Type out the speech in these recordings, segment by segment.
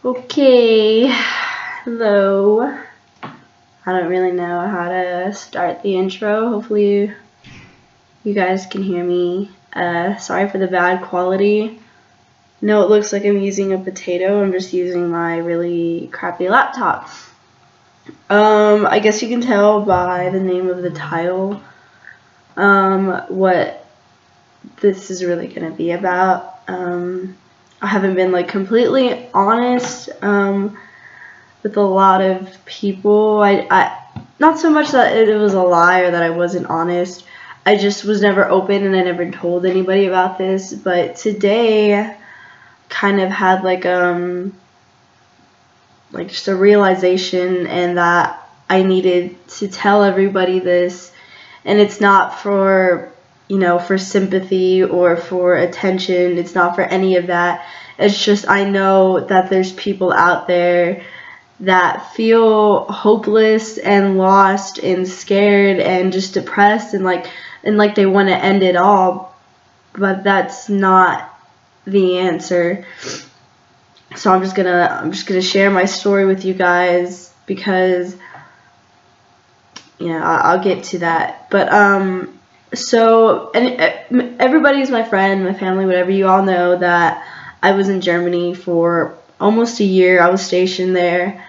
Okay, hello. I don't really know how to start the intro. Hopefully you guys can hear me. Sorry for the bad quality. No, it looks like I'm using a potato. I'm just using my really crappy laptop. I guess you can tell by the name of the title what this is really going to be about. I haven't been like completely honest with a lot of people. I not so much that it was a lie or that I wasn't honest. I just was never open and I never told anybody about this. But today kind of had like just a realization, and that I needed to tell everybody this. And it's not for, for sympathy or for attention. It's not for any of that. It's just I know that there's people out there that feel hopeless and lost and scared and just depressed and like they want to end it all, but that's not the answer. So I'm just gonna share my story with you guys because I'll get to that. But so, and everybody's my friend, my family, whatever. You all know that I was in Germany for almost a year. I was stationed there,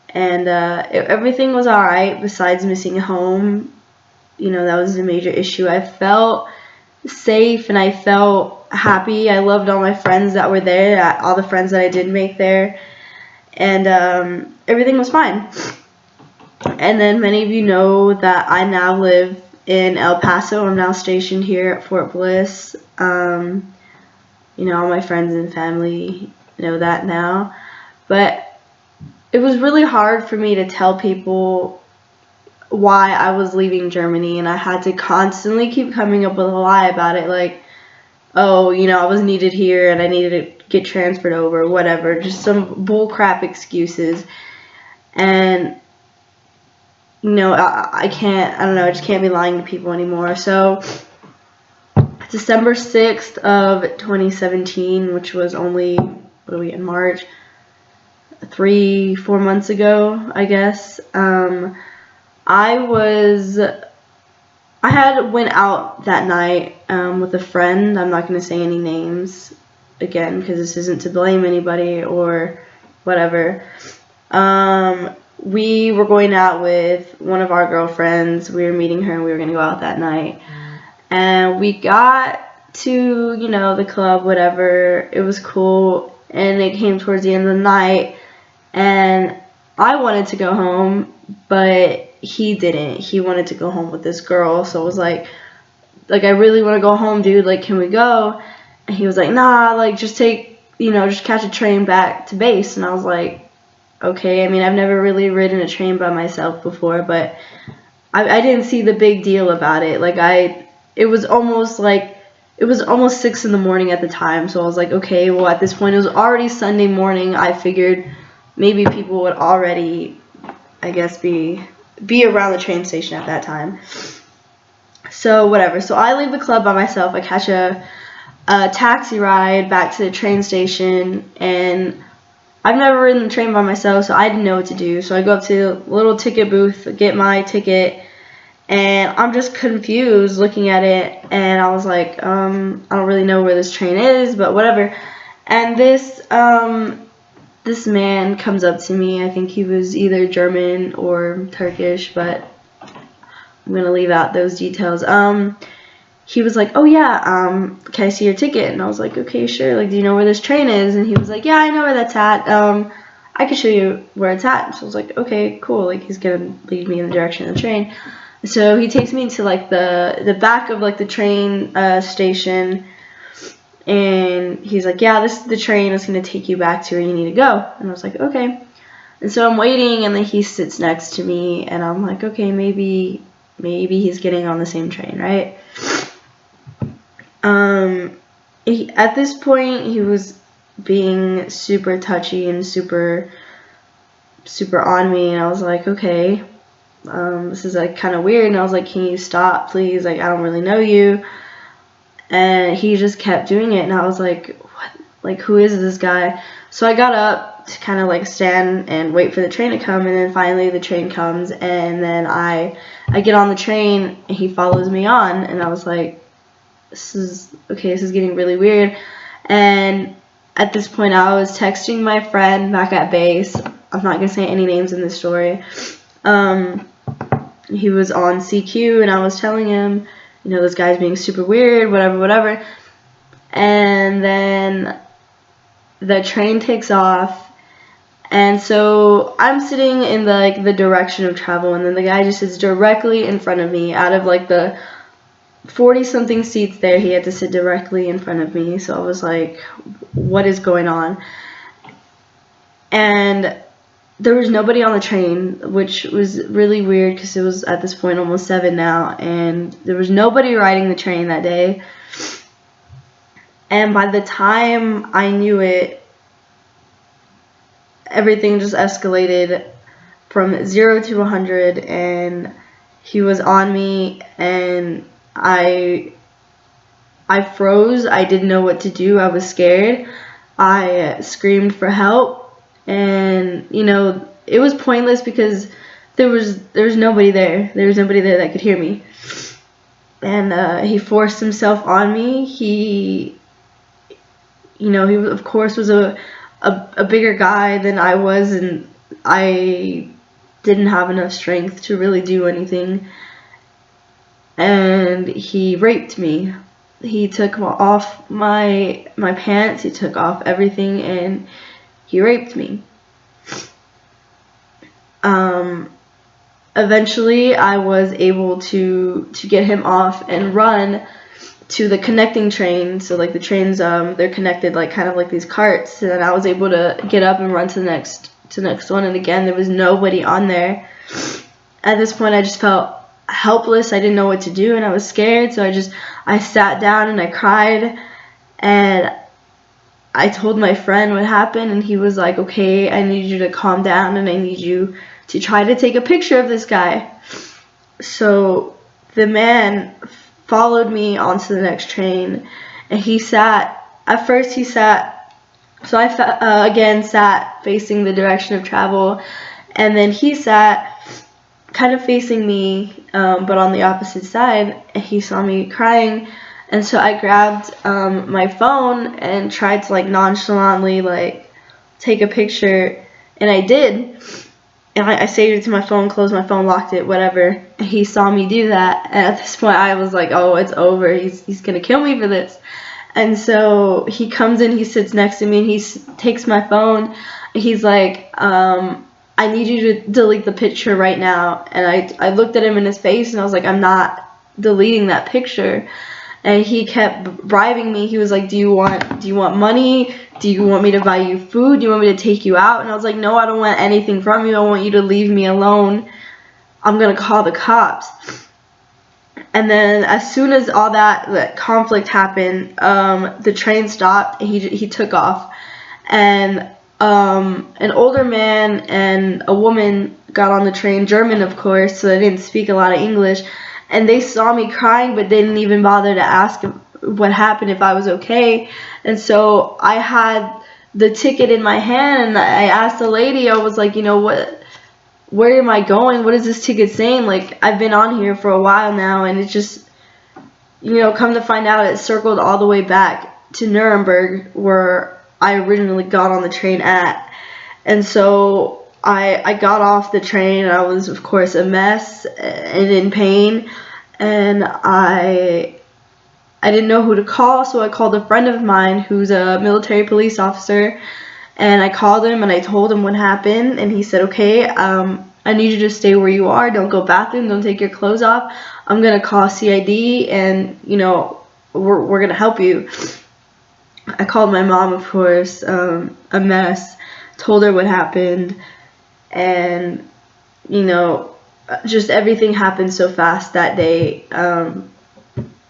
and everything was alright besides missing home. That was a major issue. I felt safe and I felt happy. I loved all my friends that were there, all the friends that I did make there, and everything was fine. And then many of you know that I now live in El Paso. I'm now stationed here at Fort Bliss. All my friends and family know that now. But it was really hard for me to tell people why I was leaving Germany, and I had to constantly keep coming up with a lie about it, like, oh, I was needed here and I needed to get transferred over, whatever, just some bullcrap excuses. And I just can't be lying to people anymore. So December 6th of 2017, which was only, what are we in, March? 3-4 months ago, I guess. I had went out that night with a friend. I'm not going to say any names again because this isn't to blame anybody or whatever. We were going out with one of our girlfriends. We were meeting her and we were going to go out that night. And we got to, the club, whatever. It was cool. And it came towards the end of the night. And I wanted to go home, but he didn't. He wanted to go home with this girl. So I was like, I really want to go home, dude. Like, can we go? And he was like, nah, like, just catch a train back to base. And I was like, okay. I mean, I've never really ridden a train by myself before, but I didn't see the big deal about it. It was almost 6 in the morning at the time. So I was like, okay, well, at this point, it was already Sunday morning. I figured maybe people would already, I guess, be around the train station at that time. So whatever. So I leave the club by myself. I catch a taxi ride back to the train station, and I've never ridden the train by myself, so I didn't know what to do. So I go up to the little ticket booth, get my ticket, and I'm just confused looking at it, and I was like, I don't really know where this train is, but whatever. And this man comes up to me. I think he was either German or Turkish, but I'm going to leave out those details. He was like, oh yeah, can I see your ticket? And I was like, okay, sure. Like, do you know where this train is? And he was like, yeah, I know where that's at. I can show you where it's at. So I was like, okay, cool. Like, he's going to lead me in the direction of the train. So he takes me to like the back of like the train station. And he's like, yeah, this is the train. It's going to take you back to where you need to go. And I was like, okay. And so I'm waiting, and then he sits next to me, and I'm like, okay, maybe he's getting on the same train, right? At this point, he was being super touchy and super, super on me, and I was like, okay, this is like kind of weird. And I was like, can you stop, please? Like, I don't really know you. And he just kept doing it, and I was like, like, who is this guy? So I got up to kind of like stand and wait for the train to come, and then finally the train comes, and then I get on the train, and he follows me on, and I was like, this is getting really weird. And at this point, I was texting my friend back at base. I'm not gonna say any names in this story. He was on CQ, and I was telling him, this guy's being super weird, whatever. And then the train takes off, and so I'm sitting in the direction of travel, and then the guy just sits directly in front of me. Out of like the 40-something seats there, he had to sit directly in front of me. So I was like, what is going on? And there was nobody on the train, which was really weird because it was at this point almost 7 now, and there was nobody riding the train that day. And by the time I knew it, everything just escalated from 0 to 100, and he was on me, and I froze. I didn't know what to do. I was scared. I screamed for help. And it was pointless because there was nobody there. There was nobody there that could hear me. And he forced himself on me. He of course was a bigger guy than I was, and I didn't have enough strength to really do anything. And he raped me. He took off my pants. He took off everything, and he raped me. Eventually, I was able to get him off and run to the connecting train. So like the trains, they're connected like kind of like these carts. And then I was able to get up and run to the next one. And again, there was nobody on there. At this point, I just felt helpless. I didn't know what to do, and I was scared. So I sat down and I cried, and I told my friend what happened, and he was like, okay, I need you to calm down, and I need you to try to take a picture of this guy. So the man followed me onto the next train, and at first he sat, so I again sat facing the direction of travel, and then he sat kind of facing me, but on the opposite side, and he saw me crying. And so I grabbed my phone and tried to nonchalantly take a picture, and I did. And I saved it to my phone, closed my phone, locked it, whatever. And he saw me do that, and at this point I was like, oh, it's over. He's gonna kill me for this. And so he comes in, he sits next to me, and he takes my phone. And he's like, I need you to delete the picture right now. And I looked at him in his face, and I was like, I'm not deleting that picture. And he kept bribing me. He was like, do you want money? Do you want me to buy you food? Do you want me to take you out? And I was like, no, I don't want anything from you. I want you to leave me alone. I'm going to call the cops. And then as soon as all that conflict happened, the train stopped, and he took off. And an older man and a woman got on the train, German, of course, so they didn't speak a lot of English. And they saw me crying, but they didn't even bother to ask what happened, if I was okay. And so I had the ticket in my hand, and I asked the lady, I was like, where am I going? What is this ticket saying? Like, I've been on here for a while now, and it's just, come to find out, it circled all the way back to Nuremberg, where I originally got on the train at. And so I got off the train, and I was, of course, a mess and in pain, and I didn't know who to call, so I called a friend of mine who's a military police officer, and I called him, and I told him what happened, and he said, okay, I need you to stay where you are, don't go bathroom, don't take your clothes off, I'm going to call CID, and, we're going to help you. I called my mom, of course, a mess, told her what happened. And, just everything happened so fast that day.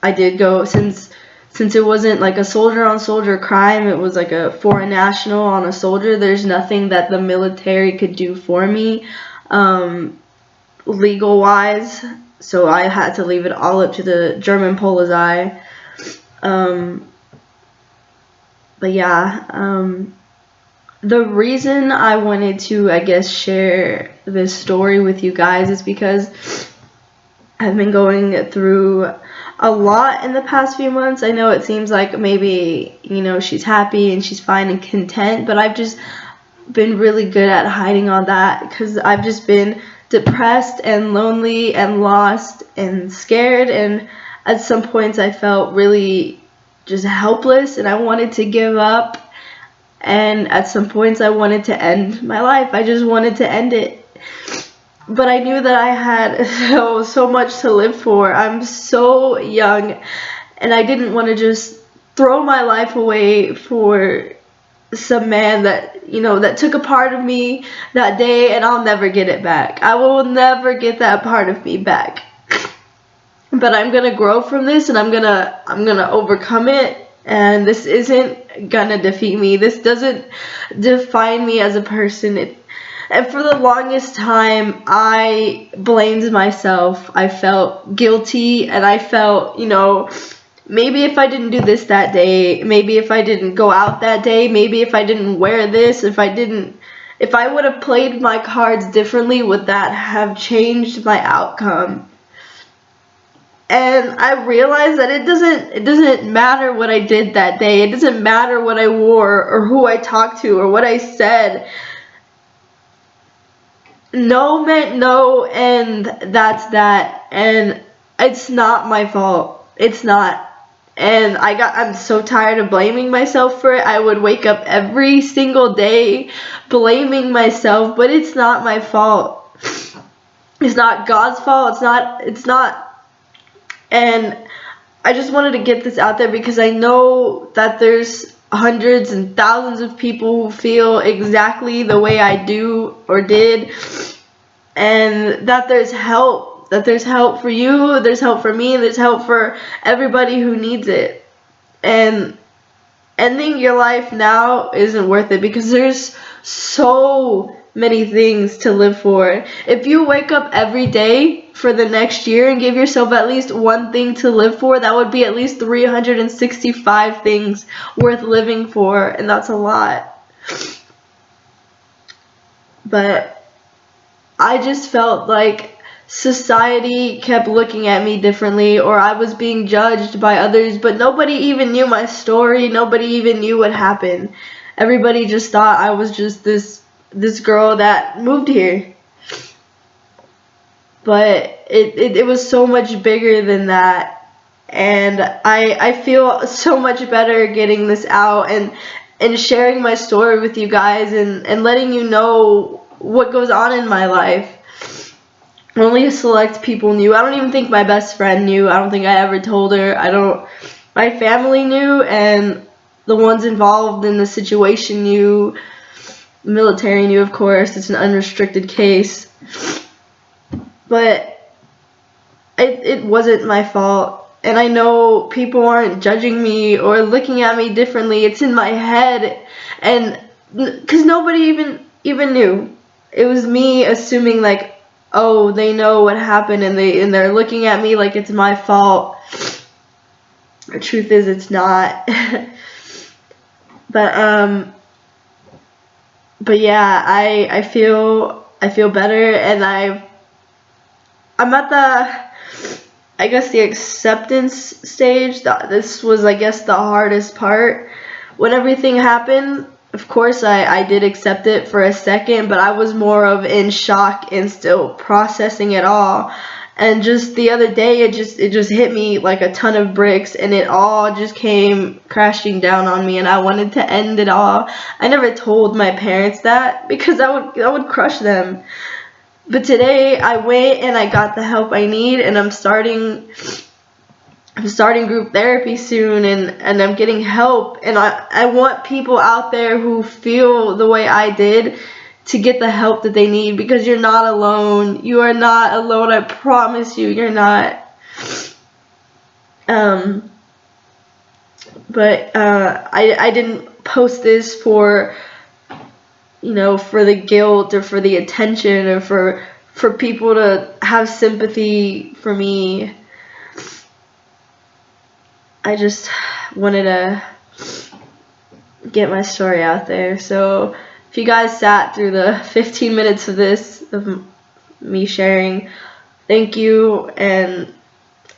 I did go, since it wasn't like a soldier on soldier crime, it was like a foreign national on a soldier. There's nothing that the military could do for me, legal wise. So I had to leave it all up to the German Polizei. But yeah, the reason I wanted to, I guess, share this story with you guys is because I've been going through a lot in the past few months. I know it seems like maybe, she's happy and she's fine and content, but I've just been really good at hiding all that because I've just been depressed and lonely and lost and scared, and at some points I felt really just helpless and I wanted to give up, and at some points I wanted to end my life. I just wanted to end it. But I knew that I had so much to live for. I'm so young, and I didn't want to just throw my life away for some man that took a part of me that day, and I'll never get it back. I will never get that part of me back. But I'm gonna grow from this, and I'm gonna overcome it, and this isn't gonna defeat me. This doesn't define me as a person. And for the longest time, I blamed myself. I felt guilty, and I felt, maybe if I didn't do this that day, maybe if I didn't go out that day, maybe if I didn't wear this, if I would have played my cards differently, would that have changed my outcome? And I realized that it doesn't matter what I did that day. It doesn't matter what I wore or who I talked to or what I said. No meant no, and that's that. And it's not my fault. It's not. And I'm so tired of blaming myself for it. I would wake up every single day blaming myself, but it's not my fault. It's not God's fault. It's not. And I just wanted to get this out there because I know that there's hundreds and thousands of people who feel exactly the way I do or did, and that there's help. That there's help for you, there's help for me, there's help for everybody who needs it. And ending your life now isn't worth it because there's so many things to live for. If you wake up every day for the next year and give yourself at least one thing to live for, that would be at least 365 things worth living for, and that's a lot. But I just felt like society kept looking at me differently, or I was being judged by others, but nobody even knew my story. Nobody even knew what happened. Everybody just thought I was just this girl that moved here. But it was so much bigger than that. And I feel so much better getting this out and sharing my story with you guys and letting you know what goes on in my life. Only a select people knew. I don't even think my best friend knew. I don't think I ever told her. My family knew, and the ones involved in the situation knew. The military knew, of course. It's an unrestricted case. But it wasn't my fault. And I know people aren't judging me or looking at me differently. It's in my head. And because nobody even knew. It was me assuming like, oh, they know what happened, and they're looking at me like it's my fault. The truth is, it's not. But yeah, I feel better, and I'm at the acceptance stage. This was, I guess, the hardest part. When everything happened, of course, I did accept it for a second, but I was more of in shock and still processing it all. And just the other day, it just hit me like a ton of bricks, and it all just came crashing down on me, and I wanted to end it all. I never told my parents that because that would crush them. But today, I went and I got the help I need, and I'm starting group therapy soon, and I'm getting help, and I want people out there who feel the way I did to get the help that they need, because you're not alone. You are not alone, I promise you, you're not. But I didn't post this for the guilt or for the attention or for people to have sympathy for me. I just wanted to get my story out there. So if you guys sat through the 15 minutes of this, of me sharing, thank you, and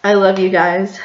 I love you guys.